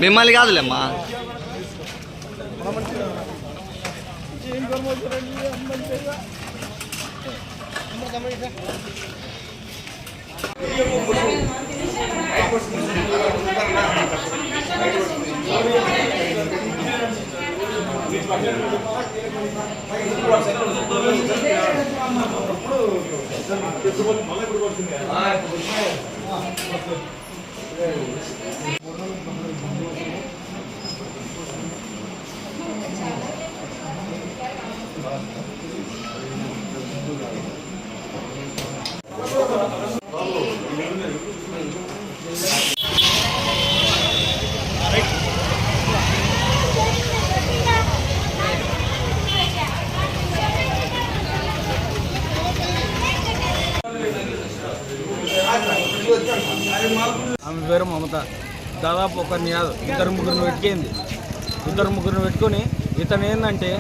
మిమ్మల్ని కాదులేమ్మా. ఆమె పేరు మమత. దాదాపు ఒకరిని కాదు ఇద్దరు ముగ్గురిని పెట్టుకొని ఇతను ఏంటంటే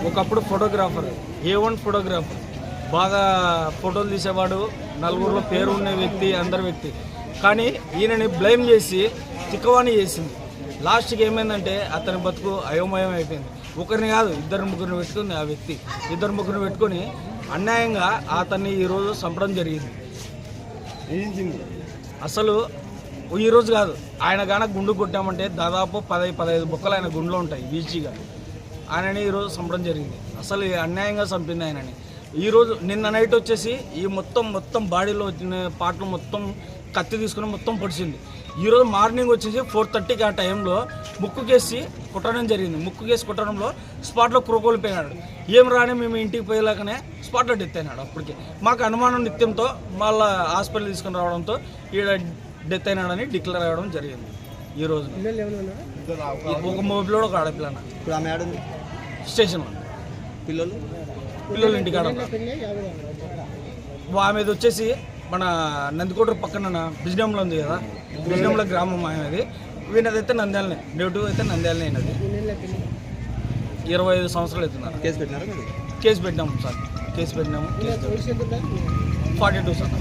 ఒకప్పుడు ఫోటోగ్రాఫర్, A1 ఫోటోగ్రాఫర్, బాగా ఫోటోలు తీసేవాడు, నలుగురిలో పేరు ఉన్న వ్యక్తి, అందరి వ్యక్తి. కానీ ఈయనని బ్లేమ్ చేసి తిక్కవాణి చేసింది. లాస్ట్కి ఏమైందంటే అతని బతుకు అయోమయం అయిపోయింది. ఒకరిని కాదు ఇద్దరు ముగ్గురిని పెట్టుకుంది ఆ వ్యక్తి. ఇద్దరు ముగ్గురిని పెట్టుకొని అన్యాయంగా అతన్ని ఈరోజు చంపడం జరిగింది. అసలు ఈరోజు కాదు, ఆయన గాన గుండు కొట్టామంటే దాదాపు 10-15 బొక్కలు ఆయన గుండెలో ఉంటాయి ఈజీగా. ఆయనని ఈరోజు చంపడం జరిగింది. అసలు అన్యాయంగా చంపింది ఆయనని. ఈరోజు నిన్న నైట్ వచ్చేసి ఈ మొత్తం బాడీలో వచ్చిన పాటలు మొత్తం కత్తి తీసుకుని మొత్తం పొడిచింది. ఈరోజు మార్నింగ్ వచ్చేసి 4:30కి ఆ టైంలో ముక్కుకేసి కొట్టడం జరిగింది. ముక్కుకేసి కొట్టడంలో స్పాట్లో కురకోలిపోయినాడు. ఏం రాని మేము ఇంటికి పోయేలాగానే స్పాట్లో డెత్ అయినాడు. అప్పటికే మాకు అనుమానం నిత్యంతో మళ్ళీ హాస్పిటల్ తీసుకుని రావడంతో ఈడ డెత్ అయినాడని డిక్లేర్ అవ్వడం జరిగింది. ఈరోజు ఒక మొబైల్లో ఒక ఆడపిల్ల స్టేషన్లో, పిల్లలు ఇంటికాడ. ఆమెది వచ్చేసి మన నందికోట పక్కన బిజినంలో ఉంది కదా, బిజినంలో గ్రామం ఆమెది. వీనదైతే నంద్యాలనే, నేటివ్ అయితే నంద్యాలనే అయినది. 25 సంవత్సరాలు అవుతున్నారు. కేసు పెట్టినాము సార్, కేసు పెట్టినాము. 42 సార్.